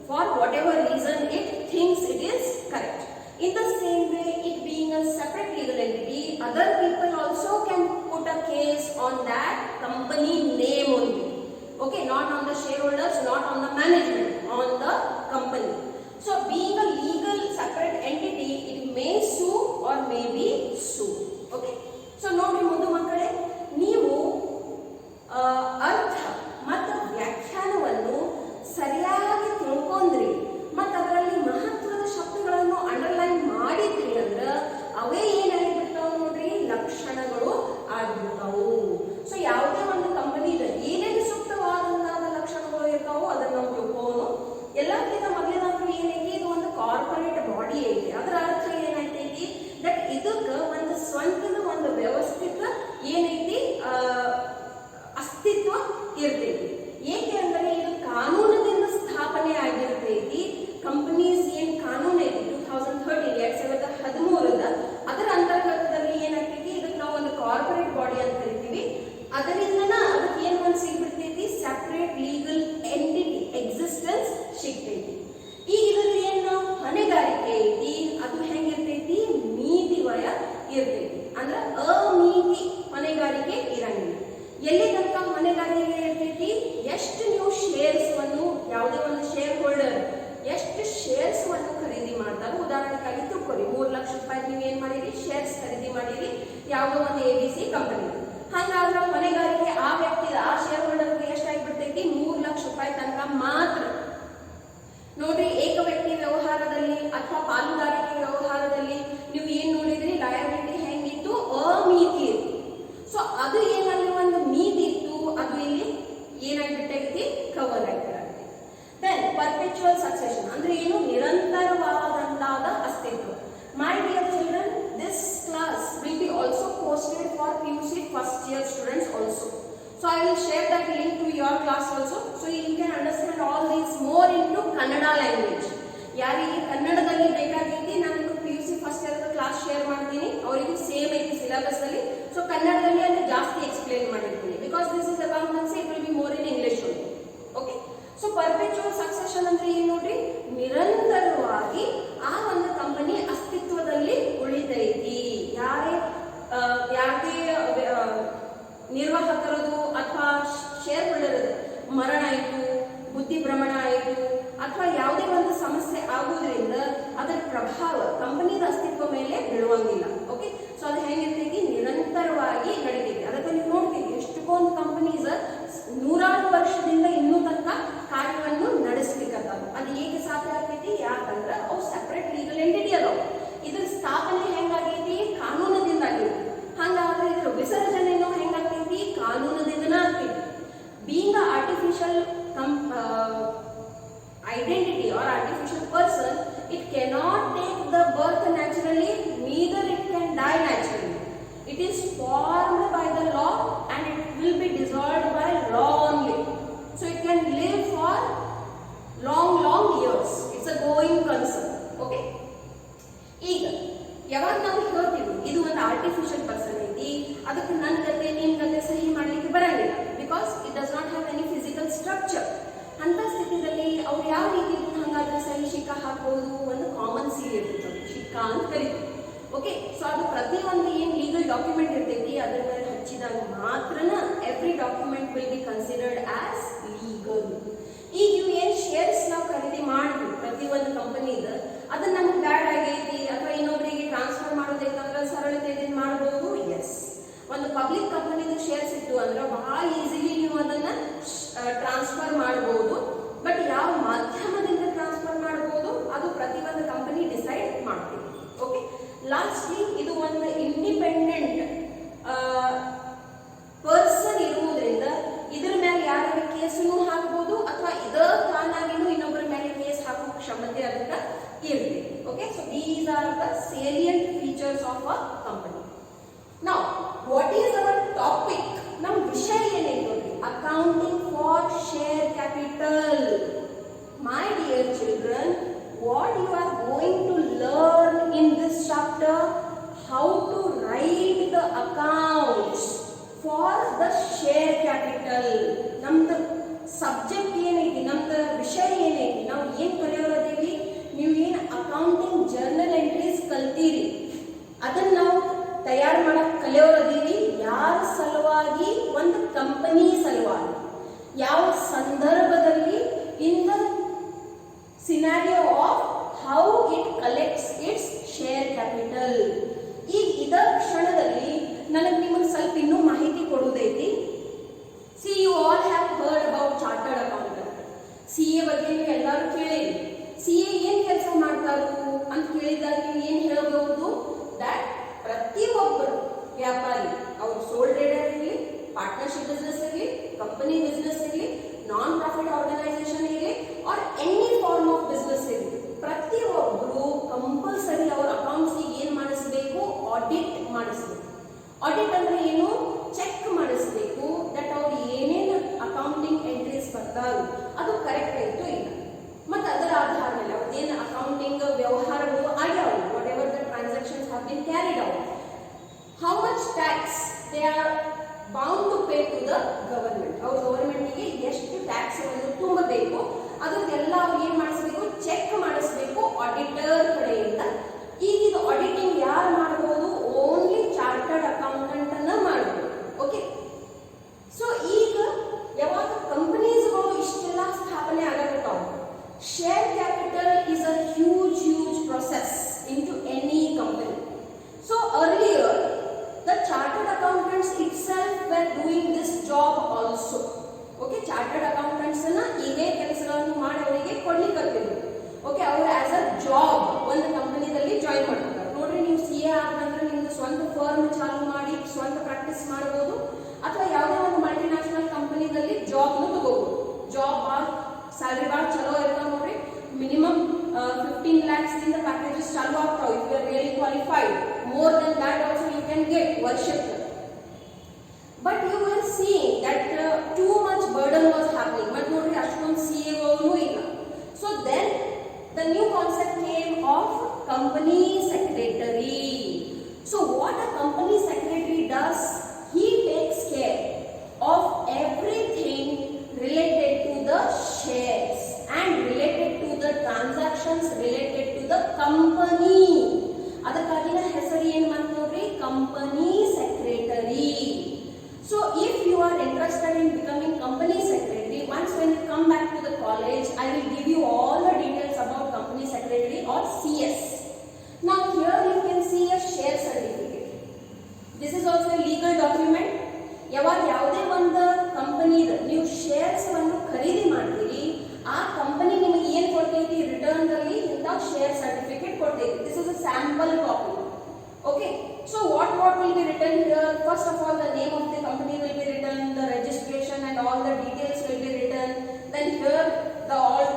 for whatever reason it thinks it is correct. In the same way, it being a separate legal entity, other people also can put a case on that company name only. Okay, not on the shareholders, not on the management, on the company. So, being a legal separate entity, it may sue or may be sued. Okay. So, ನೋಡಿ ಮುಂದೆ ಮಕ್ಕಳೇ, ನೀವು ಅರ್ಥ ಮತ್ತು ವ್ಯಾಖ್ಯಾನವನ್ನು ಸರಿಯಾಗಿ ತಿಳ್ಕೊಂಡ್ರಿ ಮತ್ತು ಅದರಲ್ಲಿ ಮಹತ್ವದ ಶಬ್ದಗಳನ್ನು ಅಂಡರ್ಲೈನ್ ಮಾಡಿದ್ರಿ ಅಂದ್ರೆ ಅವೇ ಏನಾಗಿಬಿಡ್ತಾವ ನೋಡ್ರಿ, ಲಕ್ಷಣಗಳು ಆಗ್ಬಿಡ್ತಾವು. ಸೊ ಯಾವುದೇ ಒಂದು ಕಂಪನಿದ ಏನೇನು ಸೂಕ್ತವಾದಂತಹ ಲಕ್ಷಣಗಳು ಇರ್ತಾವೋ ಅದನ್ನ ನಾವು ತಿಳ್ಕೋನು. ಎಲ್ಲಕ್ಕಿಂತ ಮೊದಲೇನಾದ್ರೂ ಏನೈತಿ, ಇದು ಒಂದು ಕಾರ್ಪೊರೇಟ್ ಬಾಡಿ ಐತಿ. ಅದರ ಅರ್ಥ ಏನಾಯ್ತೈತಿ, ದಟ್ ಇದಕ್ಕೆ ಒಂದು ಸ್ವಂತದ ಒಂದು ವ್ಯವಸ್ಥಿತ ಏನೈತಿ ಅಸ್ತಿತ್ವ ಇರ್ತೈತಿ. ಏಕೆ ಅಂದರೆ ಇದು ಕಾನೂನಿನಿಂದ ಸ್ಥಾಪನೆ ಆಗಿರ್ತೈತಿ. ಕಂಪನೀಸ್ ಏನ್ ಕಾನೂನು ಐತಿ 2013 ಅದರ ಅಂತರ್ಗತದಲ್ಲಿ ಏನಾಗ್ತೈತಿ, ಇದಕ್ಕೆ ನಾವು ಒಂದು ಕಾರ್ಪೊರೇಟ್ ಬಾಡಿ ಅಂತ ಕರಿತೀವಿ. ಅದರಿಂದನ ಅದಕ್ಕೆ ಏನ್ ಒಂದು ಸಿಗ್ಬಿಡ್ತೈತಿ, ಸೆಪರೇಟ್ ಲೀಗಲ್ ಎಂಟಿಟಿ ಎಕ್ಸಿಸ್ಟೆನ್ಸ್ ಸಿಗ್ತೈತಿ. ಈಗ ಇದರಲ್ಲಿ ಏನು ಹೊಣೆಗಾರಿಕೆ ಐತಿ, ಅದು ಹೆಂಗಿರ್ತೈತಿ, ನೀತಿ ವಯ ಇರ್ತೈತಿ. ಅಂದ್ರೆ ಅನೀತಿ ಹೊಣೆಗಾರಿಕೆ ಇರಂಗಿಲ್ಲ. ಎಲ್ಲಿ ತನಕ ಹೊಣೆಗಾರಿಕೆ ಇರ್ತೈತಿ, ಎಷ್ಟು ನೀವು ಶೇರ್ಸ್ ಅನ್ನು, ಯಾವುದೇ ಒಂದು ಶೇರ್ ಹೋಲ್ಡರ್ ಎಷ್ಟು ಶೇರ್ಸ್ ಅನ್ನು ಖರೀದಿ ಮಾಡ್ತಾರೆ. ಉದಾಹರಣೆಗಾಗಿ ತಿಳ್ಕೊಳ್ಳಿ, 3 ಲಕ್ಷ ರೂಪಾಯಿ ನೀವು ಏನ್ ಮಾಡಿರಿ, ಶೇರ್ಸ್ ಖರೀದಿ ಮಾಡಿರಿ ಯಾವುದೋ ಒಂದು ABC ಕಂಪನಿ. ಹಂಗಾದ್ರೆ ಹೊಣೆಗಾರಿಕೆ ಆ ವ್ಯಕ್ತಿ, ಆ ಶೇರ್ ಹೋಲ್ಡರ್ಗೆ ಎಷ್ಟಾಗಿಬಿಡ್ತೈತಿ, 3 ಲಕ್ಷ ರೂಪಾಯಿ ತನಕ ಮಾತ್ರ. ನೋಡ್ರಿ, ಏಕ ವ್ಯಕ್ತಿ ವ್ಯವಹಾರದಲ್ಲಿ ಅಥವಾ ಪಾಲುದಾರಿಕೆ ವ್ಯವಹಾರದಲ್ಲಿ ನೀವು ಏನ್ ನೋಡಿದ್ರಿ, ಲಯಬಿಲಿಟಿ ಹೆಂಗಿತ್ತು, ಅಮಿತಿ ಇತ್ತು. ಸೊ ಅದು ಏನಲ್ಲಿ ಒಂದು ಮಿತಿ ಇತ್ತು, ಅದು ಇಲ್ಲಿ ಏನಾಗ್ಬಿಟ್ಟೈತಿ, ಕವರ್ ಆಗಿಬಿಟ್ಟೈತಿ. ದೆನ್ ಪರ್ಪೆಚುವಲ್ ಸಕ್ಸೆಷನ್ ಅಂದ್ರೆ ಏನು, ನಿರಂತರವಾದಂತಾದ ಅಸ್ತಿತ್ವ. My dear children, this class will be also posted for PUC first year students also. So I will share that link to your class also, so you can understand all these more into Kannada language. ಯಾರಿಗೆ ಕನ್ನಡದಲ್ಲಿ ಬೇಕಾಗೈತಿ, ನಾನು PUC first year class share ಮಾಡ್ತೀನಿ, ಅವರಿಗೂ same ಐತಿ syllabus ಅಲ್ಲಿ. So ಕನ್ನಡದಲ್ಲಿ ಅಲ್ಲಿ ಜಾಸ್ತಿ ಎಕ್ಸ್ಪ್ಲೇನ್ ಮಾಡಿರ್ತೀನಿ, because this is accountancy, it will be more in English only. Okay. So perpetual succession ಅಂದ್ರೆ ಏನು ನೋಡ್ರಿ, ನಿರಂತರವಾಗಿ ಆ ಒಂದು ಕಂಪನಿ ಅಸ್ತಿತ್ವದಲ್ಲಿ ಉಳಿತೈತಿ. ಯಾಕೆ ನಿರ್ವಾಹಕರದು ಅಥವಾ ಶೇರ್ ಹೋಲ್ಡರ್ ಮರಣ ಆಯಿತು, ಬುದ್ಧಿಭ್ರಮಣ ಆಯಿತು, ಅಥವಾ ಯಾವುದೇ ಒಂದು ಸಮಸ್ಯೆ ಆಗುವುದರಿಂದ ಅದರ ಪ್ರಭಾವ ಕಂಪನಿದ ಅಸ್ತಿತ್ವ ಮೇಲೆ ಬೀಳುವಂಗಿಲ್ಲ. ಓಕೆ. ಸೊ ಅದು ಹೆಂಗಿರ್ತೈತಿ, ನಿರಂತರವಾಗಿ ನಡೀತೈತಿ. ಅದಕ್ಕೆ ನೀವು ನೋಡ್ತೀವಿ ಎಷ್ಟೊಂದು ಕಂಪನೀಸ್ 100 ವರ್ಷದಿಂದ ಇನ್ನೂ ತನಕ ಕಾರ್ಯವನ್ನು ನಡೆಸಲಿಕ್ಕತ್ತಾವ. ಅದು ಏಕೆ ಸಾಧ್ಯ ಆಗ್ತೈತಿ, ಯಾಕಂದ್ರೆ ಅವು ಸೆಪರೇಟ್ ಲೀಗಲ್ ಎಂಟಿಟಿ ಅದಾವ. ಇದ್ರ ಸ್ಥಾಪನೆ ಯಾವ ರೀತಿ ಹಂಗಾದ್ರೆ ಸಹಿ ಶಿಕ್ಕ ಹಾಕೋದು, ಒಂದು ಕಾಮನ್ ಸೀಲ್ ಇರ್ತದೆ, ಶಿಕ್ಕ ಅಂತ ಕರಿತೀವಿ. ಓಕೆ, ಸೊ ಅದು ಪ್ರತಿಯೊಂದು ಏನು ಲೀಗಲ್ ಡಾಕ್ಯುಮೆಂಟ್ ಇರ್ತೈತಿ ಅದ್ರ ಮೇಲೆ ಹಚ್ಚಿದಾಗ ಮಾತ್ರನ every document will be considered as legal. ಈಗ ಇವು ಏನು ಶೇರ್ಸ್ ನಾವು ಖರೀದಿ ಮಾಡ್ತೀವಿ ಪ್ರತಿಯೊಂದು ಕಂಪನಿದ, ಅದನ್ನ ನಮ್ಗೆ ಬ್ಯಾಡ್ ಆಗೈತಿ ಅಥವಾ ಇನ್ನೊಬ್ಬರಿಗೆ ಟ್ರಾನ್ಸ್ಫರ್ ಮಾಡೋದೈತಂದ್ರೆ ಸರಳತೆಯಿಂದ ಮಾಡಬಹುದು. ಎಸ್, ಒಂದು ಪಬ್ಲಿಕ್ ಕಂಪನಿದ ಶೇರ್ಸ್ ಇತ್ತು ಅಂದ್ರೆ ಬಹಳ ಈಸಿಲಿ ನೀವು ಅದನ್ನ ಟ್ರಾನ್ಸ್ಫರ್ ಮಾಡಬಹುದು. ಬಟ್ ಯಾವ ಮಾಧ್ಯಮದಿಂದ ಟ್ರಾನ್ಸ್ಫರ್ ಮಾಡಬಹುದು ಅದು ಪ್ರತಿಯೊಂದು ಕಂಪನಿ ಡಿಸೈಡ್ ಮಾಡ್ತೀವಿ. ಓಕೆ, ಲಾಸ್ಟ್ಲಿ ಇದು ಒಂದು ಇಂಡಿಪೆಂಡೆಂಟ್ ಪರ್ಸನ್ ಇರುವುದರಿಂದ ಇದ್ರ ಮೇಲೆ ಯಾರ ಕೇಸನ್ನು ಹಾಕಬಹುದು ಅಥವಾ ಇದರ ತಾನಾಗಿನೂ ಇನ್ನೊಬ್ಬರ ಮೇಲೆ ಕೇಸ್ ಹಾಕುವ ಕ್ಷಮತೆ ಅದಕ್ಕೆ ಇರುತ್ತೆ. Okay, so these are the salient features of a company. Now what is our topic? ನಮ್ಮ ವಿಷಯ ಏನೈತೆ ನೋಡಿ, accounting for share capital. My dear children, what you are going to learn in this chapter, how to write the accounts for the share capital. ನಮ್ದು subject ಏನೈತಿ, ನಮ್ದು ವಿಷಯ ಏನೈತಿ, ನಾವು ಏನು ಕಲಿಯೋರದೀವಿ, ನೀವು ಏನು ಅಕೌಂಟಿಂಗ್ ಜರ್ನಲ್ ಎಂಟ್ರೀಸ್ ಕಲ್ತೀರಿ ಅದನ್ನ ನಾವು ತಯಾರು ಮಾಡಕ್ ಕಲಿಯೋರದೀವಿ. ಯಾರ ಸಲುವಾಗಿ? ಒಂದು ಕಂಪನಿ ಸಲುವಾಗಿ. ಯಾವ ಸಂದರ್ಭದಲ್ಲಿ? In the scenario of how it collects its share capital. ಈಗ ಇದರ ಕ್ಷಣದಲ್ಲಿ ನನಗೆ ನಿಮಗೆ ಸ್ವಲ್ಪ ಇನ್ನೂ ಮಾಹಿತಿ ಕೊಡುವುದೈತಿ. See, you all have heard about chartered accountant. CA ಬಗ್ಗೆ ನೀವು ಎಲ್ಲರೂ ಕೇಳಿರಿ. CA ಏನು ಕೆಲಸ ಮಾಡ್ತಾರು ಅಂತ ಕೇಳಿದಾಗ ನೀವು ಏನು ಹೇಳಬಹುದು? ದಟ್ ಪ್ರತಿಯೊಬ್ಬರು ವ್ಯಾಪಾರಿ, ಅವ್ರು ಸೋಲ್ ಟ್ರೇಡರ್ ಇರಲಿ, ಪಾರ್ಟ್ನರ್ಶಿಪ್ ಬಿಸ್ನೆಸ್ ಇರಲಿ, ಕಂಪನಿ ಬಿಸ್ನೆಸ್ ಇರಲಿ, ನಾನ್ ಪ್ರಾಫಿಟ್ ಆರ್ಗನೈಸೇಷನ್ ಇರಲಿ or any form of business ಇರಲಿ, ಪ್ರತಿಯೊಬ್ಬರು ಕಂಪಲ್ಸರಿ ಅವ್ರ ಅಕೌಂಟ್ಸ್ ಏನು ಮಾಡಿಸಬೇಕು? ಆಡಿಟ್ ಮಾಡಿಸಬೇಕು. ಆಡಿಟ್ ಅಂದ್ರೆ ಏನು? ಚೆಕ್ ಮಾಡಿಸಬೇಕು ದಟ್ ಅವ್ರು ಏನೇನು ಅಕೌಂಟಿಂಗ್ ಎಂಟ್ರೀಸ್ ಬರ್ತಾರೋ ಅದು ಕರೆಕ್ಟ್ ಆಯಿತು ಇಲ್ಲ, ಮತ್ತು ಅದರ ಆಧಾರ ಮೇಲೆ ಅವ್ರದ್ದೇನು ಅಕೌಂಟಿಂಗ್ ವ್ಯವಹಾರಗಳು ಆಗ್ಯಾವ, whatever the transactions have been carried out, how much tax they are bound to pay to the government. ಅವ್ರು ಗವರ್ಮೆಂಟ್ಗೆ ಎಷ್ಟು ಟ್ಯಾಕ್ಸ್ ಅನ್ನು ತುಂಬಬೇಕು ಅದಕ್ಕೆಲ್ಲ ಅವ್ರು ಏನು ಮಾಡಿಸ್ಬೇಕು? ಚೆಕ್ ಮಾಡಿಸ್ಬೇಕು ಆಡಿಟರ್ ಕಡೆಯಿಂದ. ಈಗ ಇದು ಆಡಿಟಿಂಗ್ ಯಾರು ಮಾಡಬಹುದು? ಓನ್ಲಿ ಚಾರ್ಟರ್ಡ್ ಅಕೌಂಟೆಂಟ್ ಅನ್ನ ಮಾಡಬಹುದು. ಓಕೆ, ಸೊ ಈಗ ಯಾವಾಗ ಕಂಪನೀಸ್ಗಳು ಇಷ್ಟೆಲ್ಲ ಸ್ಥಾಪನೆ ಆಗತ್ತಾವ, share capital is a huge process in to any company. So earlier the chartered accountants itself were doing this job also. Okay, chartered accountants na ಇದೇ ಕೆಲಸಗಳನ್ನು ಮಾಡಿ ಅವರಿಗೆ ಕೊಡ್ಲಿಕ್ಕೆ. ಓಕೆ, ಅವರು ಆಸ್ ಅ ಜಾಬ್ ಒಂದು ಕಂಪನಿದಲ್ಲಿ ಜಾಯಿನ್ ಮಾಡ್ತಾರೆ. ನೋಡ್ರಿ, ನೀವು CA ಆದ್ನಂದ್ರೆ ನಿಮ್ದು ಸ್ವಂತ ಫರ್ಮ್ ಚಾಲು ಮಾಡಿ ಸ್ವಂತ ಪ್ರಾಕ್ಟೀಸ್ ಮಾಡಬಹುದು, ಅಥವಾ ಯಾವುದೇ ಒಂದು ಮಲ್ಟಿನ್ಯಾಷನಲ್ ಕಂಪನಿದಲ್ಲಿ ಜಾಬ್ನು ತಗೋಬಹುದು. ಜಾಬ್ ಸ್ಯಾಲರಿ ಭಾಳ ಚಲೋ ಇರ್ತಾವ ನೋಡ್ರಿ. ಮಿನಿಮಮ್ 15 lakhs ದಿಂದ ಪ್ಯಾಕೇಜಸ್ ಚಾಲು ಆಗ್ತಾವ. If you are really qualified, more than that also you can get worship. But you were seeing that too much burden was happening. But nodri ashton CA gonu illa. So then the new concept came of company secretary. So what a company secretary does, he takes care of everything related to the shares and related to the transactions related to the company. ಅದಕ್ಕಾಗಿನ ಹೆಸರು ಏನು ಅಂತ ನೋಡ್ರಿ, company secretary. So if you are interested in becoming company secretary, once when you come back to the college, I will give you all the details about company secretary or CS. Now here you can see a share certificate. This is also a legal document. ಯಾವಾಗ ಯಾವುದೇ ಒಂದು ಕಂಪನಿದ ನೀವು shares ಅನ್ನು ಖರೀದಿ ಮಾಡ್ತೀರಿ, ಆ company ನಿಮಗೆ ಏನು ಕೊಡ್ತೈತಿ ರಿಟರ್ನ್ ಅಲ್ಲಿ ಇಂಥ ಶೇರ್ ಸರ್ಟಿಫಿಕೇಟ್ ಕೊಡ್ತೈತಿ. This is a sample copy. Okay, so what will be written here? First of all, the name of the company will be written, the registration and all the details will be written. Then here the all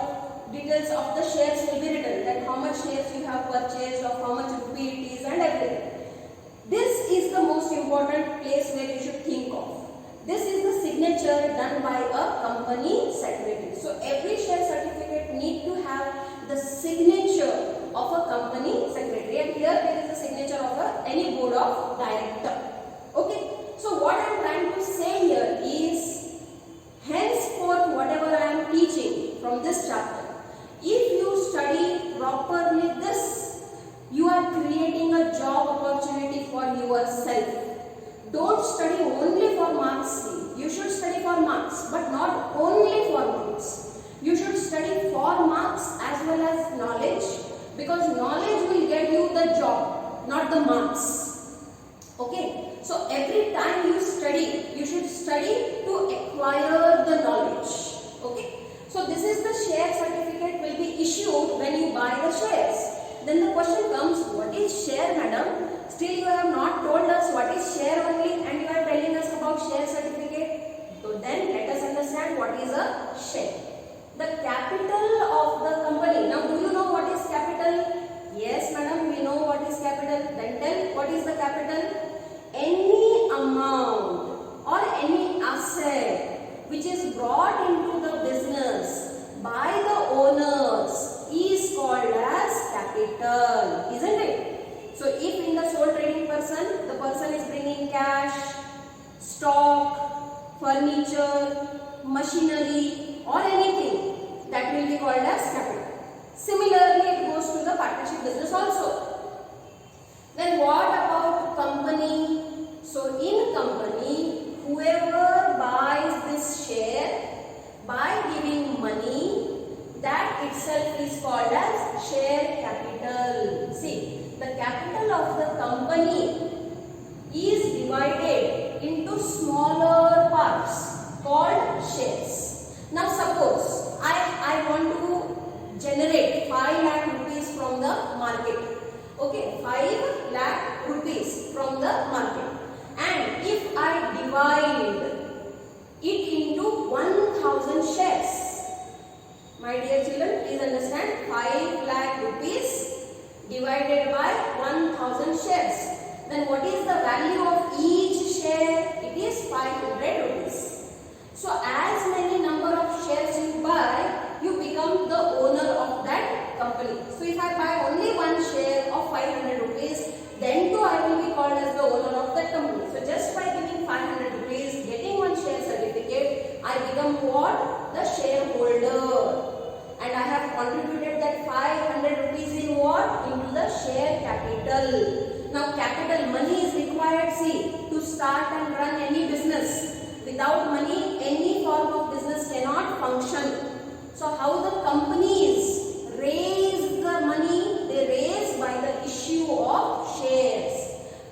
details of the shares will be written, that how much shares you have purchased, of how much rupee it is, and everything. This is the most important place where you should think of. This is the signature done by a company secretary. So every share certificate need to have the signature of a company secretary, and here there is a signature of any board of director. Okay, so what I am trying to say here is, henceforth whatever I am teaching from this chapter, creating a job opportunity for yourself. Don't study only for marks. You should study for marks, but not only for marks. You should study for marks as well as knowledge, because knowledge will get you the job, not the marks. Okay, so every time you study, you should study to acquire the knowledge. Okay, so this is the share certificate will be issued when you buy the shares. Then the question comes, what is share, madam? Still you have not told us what is share only, and you are telling us about share certificate. So then let us understand what is a share. The capital of the company. Now do you know what is capital? Yes, madam, we know what is capital. Then tell what is the capital? Any amount or any asset which is brought into the business by the owners is called as capital, isn't it? So if in the sole trading person, the person is bringing cash, stock, furniture, machinery or anything, that will be called as capital. Similarly, it goes to the partnership business also. Then what about company? So in company, whoever buys this share by giving money, that itself is called as share capital. See, the capital of the company is divided into smaller parts called shares. Now suppose I want to generate 5 lakh rupees from the market. Okay, 5 lakh rupees from the market. And if I divide it into 1000 shares, my dear children, please understand, 5 lakh rupees divided by 1000 shares. Then what is the value of each share? It is 500 rupees. So as many number of shares you buy, you become the owner of that company. So if I buy only one share of 500 rupees, then too I will be called as the owner of that company. So just by giving 500 rupees, getting one share certificate, I become what? The shareholder. And I have contributed that 500 rupees in what? Into the share capital. Now capital, money is required, see, to start and run any business. Without money, any form of business cannot function. So how the companies raise the money? They raise by the issue of shares.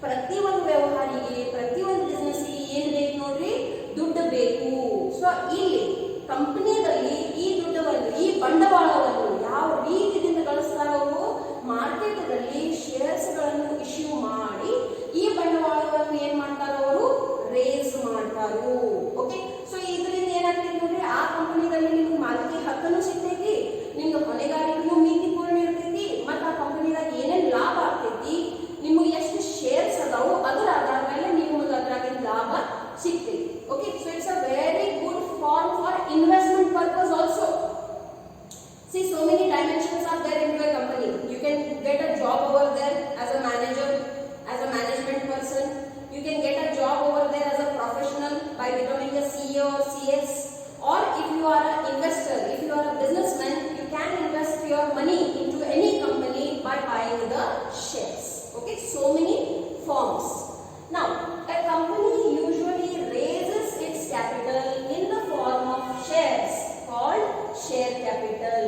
ಪ್ರತಿಯೊಂದು ವ್ಯವಹಾರಿಗೆ, ಪ್ರತಿಯೊಂದು ಬಿಸ್ನೆಸ್ಸಿಗೆ ಏನು ಬೇಕು ನೋಡ್ರಿ? ದುಡ್ಡು ಬೇಕು. So ಇಲ್ಲಿ ಕಂಪನಿಯಲ್ಲಿ ಈ ದುಡ್ಡನ್ನು, ಈ ಬಂಡವಾಳವನ್ನು ಯಾವ ರೀತಿಯಿಂದ ಗಳಿಸ್ತಾರೋ ಅವರು? ಮಾರ್ಕೆಟ್ನಲ್ಲಿ ಶೇರ್ಸ್ಗಳನ್ನು ಇಶ್ಯೂ ಮಾಡಿ ಈ ಬಂಡವಾಳವನ್ನು ಏನ್ ಮಾಡ್ತಾರೋ ಅವರು? ರೇಸ್ ಮಾಡ್ತಾರೋ. ಓಕೆ, ಸೊ ಇದರಿಂದ ಏನಾಗ್ತದೆ ನೋಡ್ರಿ? ಆ ಕಂಪನಿಯಲ್ಲಿ ನಿಮ್ಗೆ ಮಾಲಕಿ ಹಕ್ಕನ್ನು ಸಿಗ್ತೈತಿ, ನಿಮ್ಗೆ ಹೊಣೆಗಾರಿಕೆನೂ ಮಿತಿ ಪೂರ್ಣ ಇರ್ತೈತಿ, ಮತ್ತು ಆ ಕಂಪನಿದಾಗ ಏನೇನು ಲಾಭ ಆಗ್ತೈತಿ, ನಿಮಗೆ ಎಷ್ಟು ಶೇರ್ಸ್ ಅದಾವು ಅದರ ಆಧಾರ ಮೇಲೆ ನಿಮಗೆ ಅದರಾಗಿನ ಲಾಭ ಸಿಗ್ತೈತಿ. Okay, so it's a very good form for investment purpose also. See, so many dimensions are there into a company. You can get a job over there as a manager, as a management person. You can get a job over there as a professional by becoming a CEO or CS. Or if you are an investor, if you are a businessman, you can invest your money into any company by buying the shares. Okay, so many forms. Now, a company usually raises its capital in the form of shares called share capital.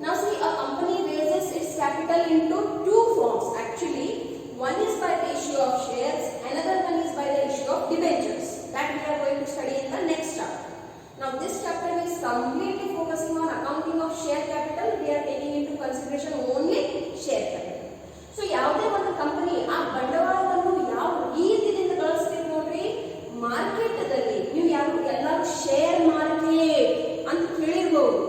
Now see, a company raises its capital into two forms actually. One is by the issue of shares, another one is by the issue of debentures. That we are going to study in the next chapter. Now this chapter is completely focusing on accounting of share capital. We are taking into consideration only share capital. So ಯಾವುದೇ ಒಂದು company ಆ ಬಂಡವಾಳವನ್ನು ಯಾವ ರೀತಿಯಿಂದ ಗಳಿಸ್ತೀವಿ ನೋಡ್ರಿ? ಮಾರ್ಕೆಟ್ದಲ್ಲಿ ನೀವು ಎಲ್ಲರೂ share market ಅಂತ ಕೇಳಿರ್ಬೋದು.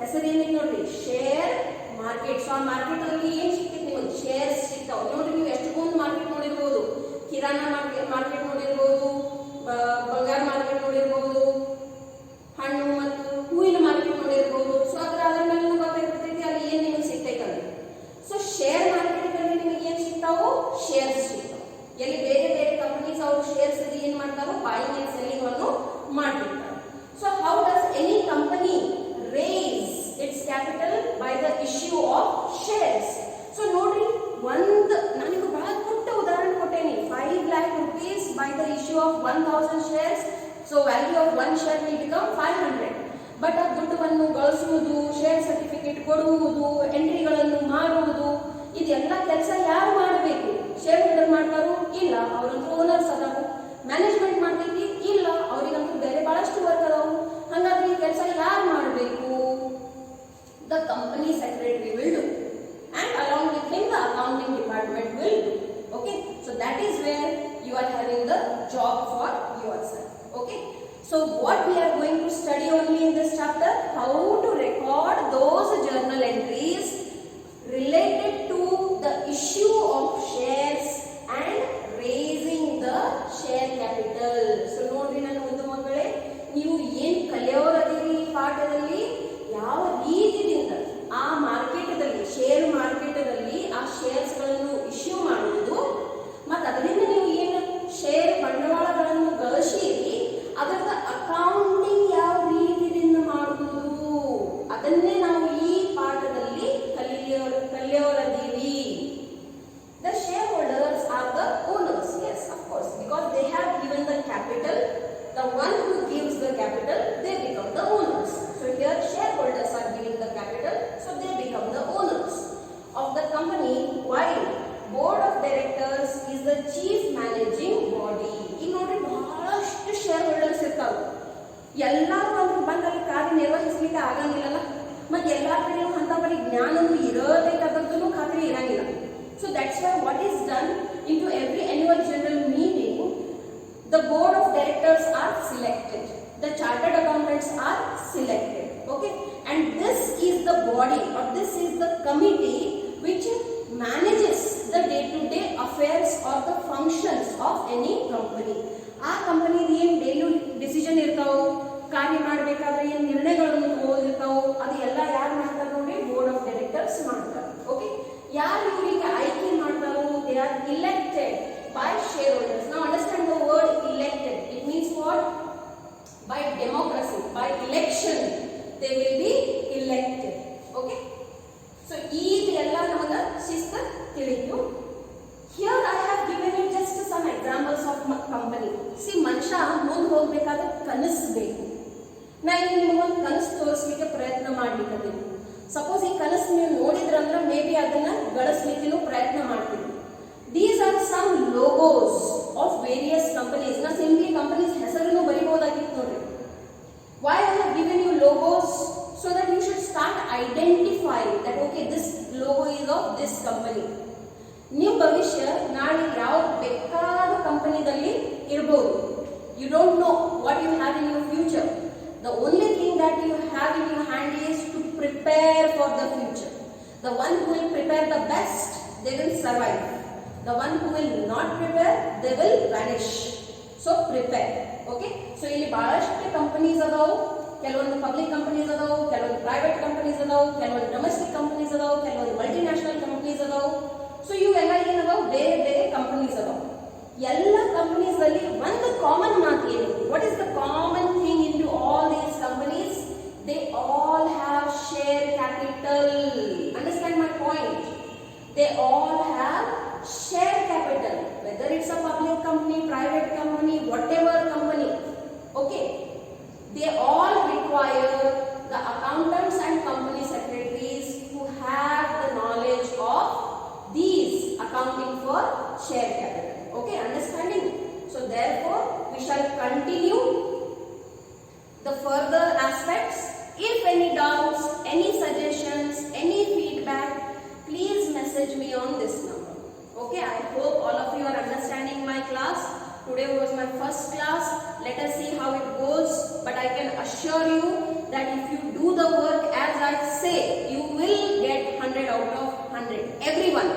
ಹೆಸರೇನಿದೆ ನೋಡ್ರಿ? Share market. ಸೊ ಆ ಮಾರ್ಕೆಟ್ ಅಲ್ಲಿ ಏನ್ ಸಿಗ್ತೈತಿ? ನಿಮಗೆ ಶೇರ್ಸ್ ಸಿಗ್ತಾವ ನೋಡ್ರಿ. ನೀವು ಎಷ್ಟೊಂದು ಮಾರ್ಕೆಟ್ ನೋಡಿರ್ಬೋದು. ಕಿರಾಣಾ ಮಾರ್ಕೆಟ್ ನೋಡಿರ್ಬೋದು, ಬಂಗಾರ ಮಾರ್ಕೆಟ್ ನೋಡಿರ್ಬೋದು, ಹಣ್ಣು ಮತ್ತು ಹೂವಿನ ಮಾರ್ಕೆಟ್ ನೋಡಿರ್ಬೋದು. ಸೊ ಅದ್ರ ಮೇಲೆ ಗೊತ್ತಾಗ್ತೈತಿ ಅಲ್ಲಿ ಏನ್ ನಿಮಗೆ ಸಿಗ್ತೈತೆ ಅಂತ. ಸೊ ಶೇರ್ ಮಾರ್ಕೆಟ್ ಅಲ್ಲಿ ನಿಮಗೆ ಏನ್ ಸಿಗ್ತಾವೋ? ಶೇರ್ಸ್ ಸಿಗ್ತಾವ. ಎಲ್ಲಿ ಬೇರೆ ಬೇರೆ ಕಂಪನೀಸ್ ಅವರು ಶೇರ್ಸ್ ಏನ್ ಮಾಡ್ತಾರೋ? ಬೈಯಿಂಗ್ ಅಂಡ್ ಸೆಲ್ಲಿಂಗ್ ಅನ್ನು ಮಾಡ್ತಿರ್ತಾರೆ. So how does any company raise its capital? By the issue of shares. So ನೋಡ್ರಿ, ನಾನು so value of one share will become 500. But ಆ ದುಡ್ಡನ್ನು ಗಳಿಸುವುದು, ಶೇರ್ ಸರ್ಟಿಫಿಕೇಟ್ ಕೊಡುವುದು, ಎಂಟ್ರಿಗಳನ್ನು ಮಾಡುವುದು, ಇದೆಲ್ಲ ಕೆಲಸ ಯಾರು ಮಾಡಬೇಕು? ಶೇರ್ ಹೋಲ್ಡರ್ ಮಾಡ್ತಾರೋ? ಇಲ್ಲ, ಅವರಂತೂ ಓನರ್ಸ್ ಅದಾವು. ಮ್ಯಾನೇಜ್ಮೆಂಟ್ ಮಾಡ್ತೈತಿ? ಇಲ್ಲ, ಅವರಿಗಂತೂ ಬೇರೆ ಬಹಳಷ್ಟು ವರ್ಕ್ ಅದಾವು. ಹಾಗಾದ್ರೆ ಈ ಕೆಲಸ ಯಾರು ಮಾಡಬೇಕು? The company secretary will do, and along with him the accounting department will do. Okay, so that is where you are having the job for yourself. Okay, so what we are going to study only in this chapter, how to record those journal entries related to the issue of shares and raising the share capital. So ನೋಡ್ರಿ ನನ್ನ ಒಂದು ಮಕ್ಕಳೇ, ನೀವು ಏನು ಕಲಿಯೋರದಿರಿ ಈ ಪಾಠದಲ್ಲಿ, ಯಾವ ರೀತಿಯಿಂದ ಆ ಮಾರ್ಕೆಟ್ದಲ್ಲಿ, ಶೇರ್ ಮಾರ್ಕೆಟ್ದಲ್ಲಿ ಆ ಶೇರ್ಸ್ಗಳನ್ನು ಇಶ್ಯೂ ಮಾಡುವುದು, ಮತ್ತು ಅದರಿಂದ ನೀವು ಏನು ಶೇರ್ ಬಂಡವಾಳಗಳನ್ನು ಗಳಿಸಿರಿ, ಅದರ ಅಕೌಂಟಿಂಗ್ ಯಾವ ರೀತಿಯಿಂದ ಮಾಡುವುದು, ಅದನ್ನೇ ನಾವು ಈ ಪಾಠದಲ್ಲಿ ಕಲಿಯೋರದೀವಿ. The shareholders are the owners, yes, of course, because they have given the capital. The one who gives the capital, they become the owners. So here shareholders are giving the capital, so they become the owners of the company, while board of directors is the chief managing body. ಈಗ ನೋಡ್ರಿ, ಬಹಳಷ್ಟು share holders ಇರ್ತಾವೆ. ಎಲ್ಲರೂ ಅಂದ್ರೆ ಬಂದು ಅಲ್ಲಿ ಕಾರ್ಯನಿರ್ವಹಿಸಲಿಕ್ಕೆ ಆಗಂಗಿಲ್ಲಲ್ಲ, ಮತ್ತೆ ಎಲ್ಲ ಕಡೆಯೂ ಅಂತ ಬರೀ ಜ್ಞಾನನೂ ಇರೋದಕ್ಕೂ ಖಾತ್ರಿ ಇರಂಗಿಲ್ಲ. So that's why what is done into every annual general meeting, the board of directors are selected, the chartered accountants are selected. Okay, and this is the body, or this is the committee which manages the day-to-day affairs or the functions of any company. ಆ company ಏನು daily decision ಇರ್ತಾವೋ, ಕಾರ್ಯ ಮಾಡಬೇಕಾದ್ರೆ ಏನು ನಿರ್ಣಯಗಳನ್ನು ತಗೋದಿರ್ತಾವೋ, ಅದು ಎಲ್ಲ ಯಾರು ಮಾಡ್ತಾರೆ ನೋಡಿ? ಬೋರ್ಡ್ ಆಫ್ ಡೈರೆಕ್ಟರ್ಸ್ ಮಾಡ್ತಾರೆ. ಓಕೆ, ಯಾರು ಇವರಿಗೆ ಆಯ್ಕೆ ಮಾಡ್ತಾರೋ, they are elected by shareholders. Now understand the word elected. It means what? By democracy, by election, they will be elected. Okay? So, ಇದೆಲ್ಲ ನಮಗೆ ಶಿಸ್ತ ತಿಳಿತು. Here I have given you just some examples of company. See, ಮನುಷ್ಯ ಮುಂದೆ ಹೋಗ್ಬೇಕಾದ್ರೆ ಕನಸು ಬೇಕು. ನಾನು ನಿಮಗೆ ಒಂದು ಕನಸು ತೋರಿಸ್ಲಿಕ್ಕೆ ಪ್ರಯತ್ನ ಮಾಡ್ಲಿಕ್ಕೆ. ಸಪೋಸ್ ಈ ಕನಸು ನೀವು ನೋಡಿದ್ರಂದ್ರೆ ಮೇ ಬಿ ಅದನ್ನ ಗಳಿಸ್ಲಿಕ್ಕೆ ಪ್ರಯತ್ನ ಮಾಡ್ತೀವಿ. These are some logos of various companies. Now simply companies ಹೆಸರನ್ನು ಬರಿಬಹುದಾಗಿತ್ತು ನೋಡಿ. Why I have given you logos? So that you should start identifying that okay, this logo is of this company. ನೀವು ಭವಿಷ್ಯ ನಾಳೆ ಯಾವ ಬೇಕಾದ ಕಂಪನಿದಲ್ಲಿ ಇರಬಹುದು. You don't know what you have in your future. The only thing that you have in your hand is to prepare for the future. The one who will prepare the best, they will survive. The one who will not prepare, they will vanish. So prepare. Okay? So ಇಲ್ಲಿ ಬಹಳಷ್ಟು companies ಅದಾವು. ಕೆಲವೊಂದು public companies ಅದಾವು, ಕೆಲವೊಂದು private companies ಅದಾವು, ಕೆಲವೊಂದು domestic companies ಅದಾವು, ಕೆಲವೊಂದು ಮಲ್ಟಿನ್ಯಾಷನಲ್ ಕಂಪನೀಸ್ ಅದಾವು. ಸೊ ಇವೆಲ್ಲ ಏನದಾವು? ಬೇರೆ ಬೇರೆ ಕಂಪನೀಸ್ ಅದಾವು. ಎಲ್ಲ ಕಂಪನೀಸ್ ಅಲ್ಲಿ ಒಂದು ಕಾಮನ್ ಮಾತು ಏನು? What is the common thing in to all these companies? They all have share capital. Understand my point? They all have share capital, whether it's a public company, private company, whatever company. Okay, they all require the accountants and company secretaries who have the knowledge of these accounting for share capital. Okay, understanding? So therefore we shall continue the further aspects. If any doubts, any suggestions, any feedback, please message me on this number. Okay, I hope all of you are understanding my class. Today was my first class. Let us see how it goes. But I can assure you that if you do the work as I say, you will get 100 out of 100. Everyone.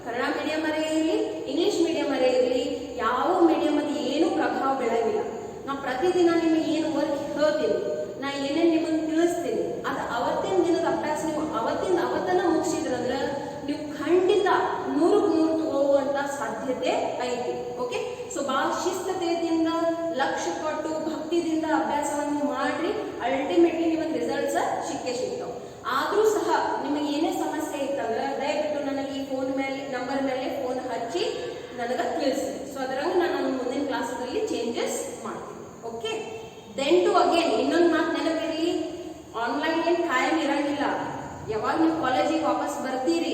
Kannada medium ಅರೇ ಇರಲಿ, English medium ಅರೇ ಇರಲಿ, ಯಾವ medium ಅದು ಏನು ಪ್ರಭಾವ ಬೀಳಂಗಿಲ್ಲ. ನಾ ಪ್ರತಿದಿನ ನಿಮಗೆ ಏನು ವರ್ಕ್ ಹೇಳ್ತೀನಿ, ನಾ ಏನೇನು ನಿಮಗೆ ತಿಳಿಸ್ತೀನಿ, ಅದು ಅವತ್ತಿನ ದಿನದ ಅಭ್ಯಾಸ ನೀವು ಅವತ್ತನ್ನ ಮುಗಿಸಿದ್ರಂದ್ರೆ ನೀವು ಖಂಡಿತ 100% ತಗೋಗುವಂತ ಸಾಧ್ಯತೆ ಐತಿ. ಓಕೆ, ಸೊ ಬಹಳ ಶಿಸ್ತತೆಯಿಂದ, ಲಕ್ಷ್ಯ ಕೊಟ್ಟು, ಭಕ್ತಿದಿಂದ ಅಭ್ಯಾಸವನ್ನು ಮಾಡ್ರಿ. ಅಲ್ಟಿಮೇಟ್ಲಿ ನಿಮಗೆ ರಿಸಲ್ಟ್ಸ್ ಸಿಗ್ತಾವೆ. ಆದ್ರೂ ಸಹ ನಿಮಗೆ ಏನೇ ಸಮಸ್ಯೆ ಇತ್ತಂದ್ರೆ ದಯವಿಟ್ಟು ನನಗೆ ಈ ಫೋನ್ ಮೇಲೆ ನಂಬರ್ ಮೇಲೆ ಫೋನ್ ಹಚ್ಚಿ ನನಗೆ ತಿಳಿಸಿ. ಸೊ ಅದರಂಗೆ ನಾನು ಮುಂದಿನ ಕ್ಲಾಸಲ್ಲಿ ಚೇಂಜಸ್ ಮಾಡ್ತೀನಿ. ಓಕೆ. ಯಾವಾಗ ನೀವು ಕಾಲೇಜಿಗೆ ವಾಪಸ್ ಬರ್ತೀರಿ